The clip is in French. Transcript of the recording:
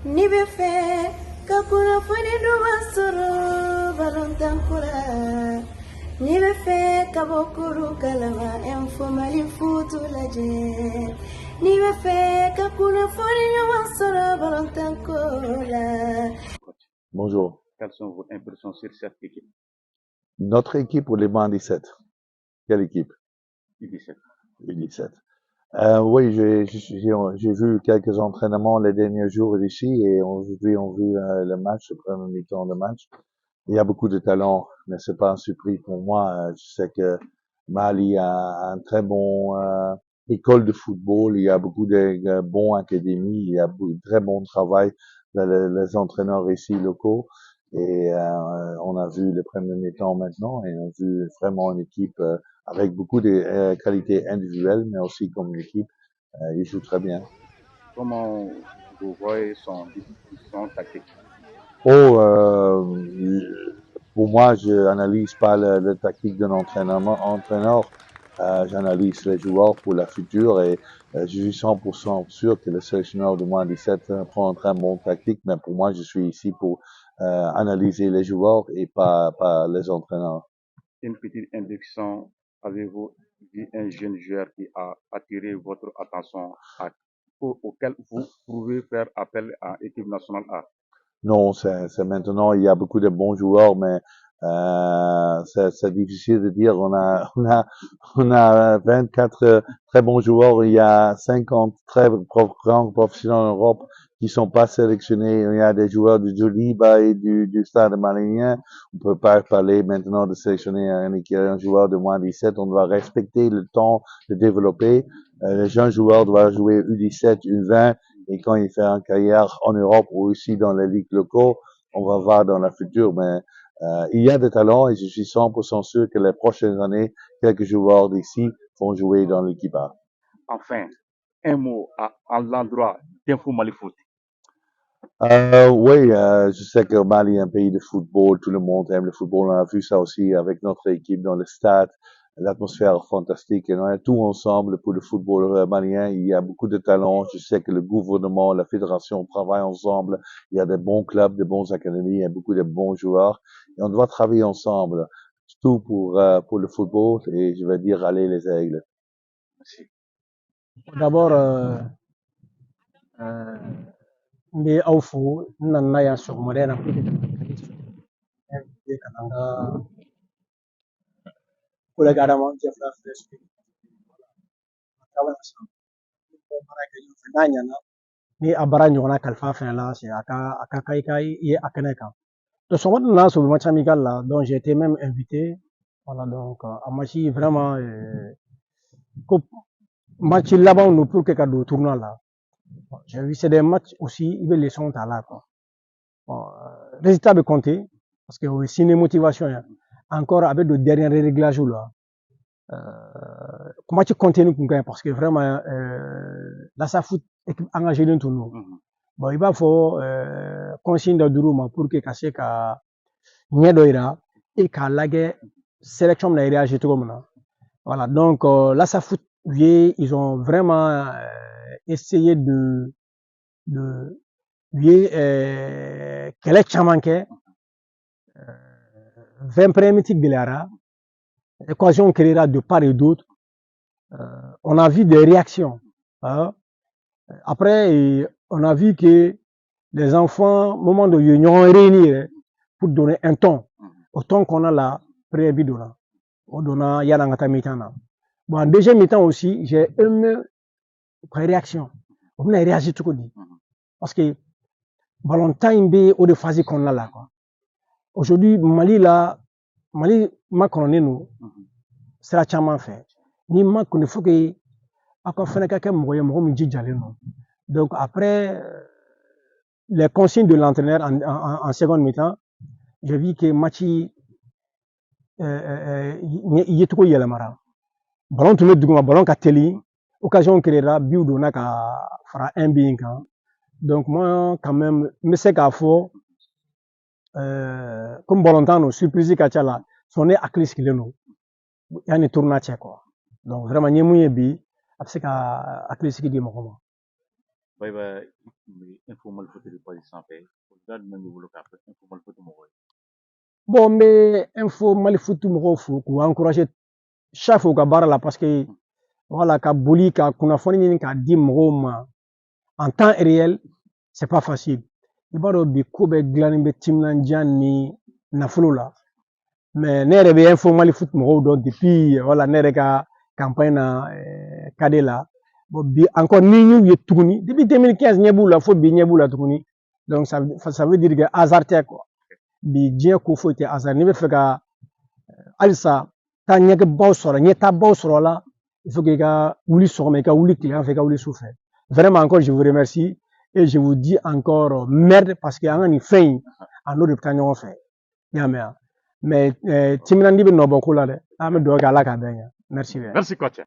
Ni bɛ fɛ ka kunnafoni duman sɔrɔ Balontanko la, ni bɛ fɛ ka bɔ koro kalama Info Mali Foto lajɛ, ni bɛ fɛ ka kunnafoni ɲuman sɔrɔ Balontanko la. Bonjour. Quelles sont vos impressions sur cette équipe? Notre équipe ou les bancs 17? Quelle équipe? U17. U17. Oui, j'ai vu quelques entraînements les derniers jours ici et aujourd'hui on vu le match, le premier mi-temps de match. Il y a beaucoup de talent, mais c'est pas un surprise pour moi. Je sais que Mali a un très bon école de football. Il y a beaucoup de bons académies. Il y a beaucoup de très bon travail dans les entraîneurs ici locaux. Et on a vu le premier mi-temps maintenant et on a vu vraiment une équipe avec beaucoup de qualités individuelles, mais aussi comme une équipe. Ils jouent très bien. Comment vous voyez son tactique? Pour moi, je n'analyse pas le tactique d'un entraîneur. J'analyse les joueurs pour la future et je suis 100% sûr que le sélectionneur de moins 17 prend un très bon tactique, mais pour moi, je suis ici pour analyser les joueurs et pas les entraîneurs. Une petite induction, avez-vous vu un jeune joueur qui a attiré votre attention auquel vous pouvez faire appel à l'équipe nationale A? Non, c'est maintenant, il y a beaucoup de bons joueurs, mais c'est difficile de dire. On a 24 très bons joueurs. Il y a 50 très grands professionnels en Europe qui sont pas sélectionnés. Il y a des joueurs du Joliba et du Stade Malien. On peut pas parler maintenant de sélectionner un joueur de moins 17. On doit respecter le temps de développer. Les jeunes joueurs doivent jouer U17, U20. Et quand il fait une carrière en Europe ou aussi dans les ligues locaux, on va voir dans la future. Mais il y a des talents et je suis 100% sûr que les prochaines années, quelques joueurs d'ici vont jouer dans l'équipe A. Enfin, un mot à l'endroit d'Info Mali Foot. Oui, je sais que Mali est un pays de football, tout le monde aime le football. On a vu ça aussi avec notre équipe dans le stade, l'atmosphère fantastique. Et on est tous ensemble pour le football malien. Il y a beaucoup de talents. Je sais que le gouvernement, la fédération travaillent ensemble. Il y a des bons clubs, des bons académies, il y a beaucoup de bons joueurs. Et on doit travailler ensemble, tout pour le football. Et je vais dire, allez les aigles. Merci. D'abord, n bɛ aw fo n nana yan sɔgɔmada in na puruke ka invité ka na n ka collègue Adama Jɛfula fɛ baara kɛ ɲɔgɔn fɛ n'a ɲɛna ni a baara ɲɔgɔnna kalifa fɛnɛ la c'est a ka kan i ka ye a kɛnɛ kan. Donc sɔgɔmada nana sur le match amical là, donc j'ai été même invité. Voilà, donc a match vraiment ko match laban don pour que ka don tournoi là. J'ai vu c'est des matchs aussi i bɛ leçon ta la quoi. Bon, résultat bɛ compter parce que o ye sini motivation ye. Encore a bɛ don dernier réglage la. Match continue kun ka ɲi parce que vraiment Lassa Foot équipe engagée len tun don. Bon i b'a fɔ consigne dɔ dir'u ma pour que ka se ka ɲɛ dɔ yira et k'a lajɛ sélection bɛna réagir cogo min na. Voilà, donc Lassa Foot ils ont vraiment essayé de u ye kɛlɛ caman kɛ 20 premières minutes gɛlɛyara, équation créera de part et d'autre. On a vu des réactions. Hein. Après, on a vu que les enfants, au moment de l'union réunir pour donner un ton, au ton qu'on a là, prévu de là. On donne Yanangata mi-temps. Bon, en deuxième mi-temps aussi, j'ai aimé la réaction. On a réagi tout dit. Parce que Valentin B ou de phase qu'on a là. Aujourd'hui, Mali là, Mali m'a connu nous, c'est la chaman fait. Ni m'a connu faut que encore faire quelqu'un me dit donc après les consignes de l'entraîneur en seconde mi-temps, j'ai vu que Machi il est trop yelamara. Ballon tout le monde ballon ka teli, occasion créera but donna ka fera un bien quand. Donc moi quand même me sais qu'à fond comme Bolantano surprise kachala sonné à clé qu'il est nous. Il y a une tournée quoi. Donc vraiment n'y est bi, après qu'à clé qu'il est moi. Bye bye. Informal photo de pas santé. Regarde même le cas. Informal photo moi. Bon, mais info Mali Foot mɔgɔw fo k'u encourager chaque fois u ka baara la parce que voilà ka boli ka kunnafoni ɲini k'a di mɔgɔw ma en temps réel c'est pas facile. I b'a dɔn bi ko bɛɛ dilanni bɛ timinandiya ni nafolo la. Mais ne yɛrɛ bɛ info Mali Foot mɔgɔw dɔn depuis voilà ne yɛrɛ ka campagne na KD la. Bon bi encore ni y'u ye tuguni depuis 2015 ɲɛ b'u la fo bi ɲɛ b'u la tuguni. Donc ça veut dire que hasard tɛ quoi. Bi diɲɛ ko foyi tɛ hasard. N'i bɛ fɛ ka halisa taa ɲɛbaw sɔrɔ ɲɛtaabaw sɔrɔ la il faut que i ka wuli sɔgɔma i ka wuli tilegan fɛ i ka wuli su fɛ. Vraiment encore je vous remercie et je vous dis encore merde parce que an ka nin fɛn in a n'o de bɛ taa ɲɔgɔn fɛ. I y'a mɛn wa? Mais timinandi bɛ nɔ bɔ ko la dɛ. An bɛ dugawu kɛ Ala k'a bɛɛ ɲɛ. Merci bien. Merci coach.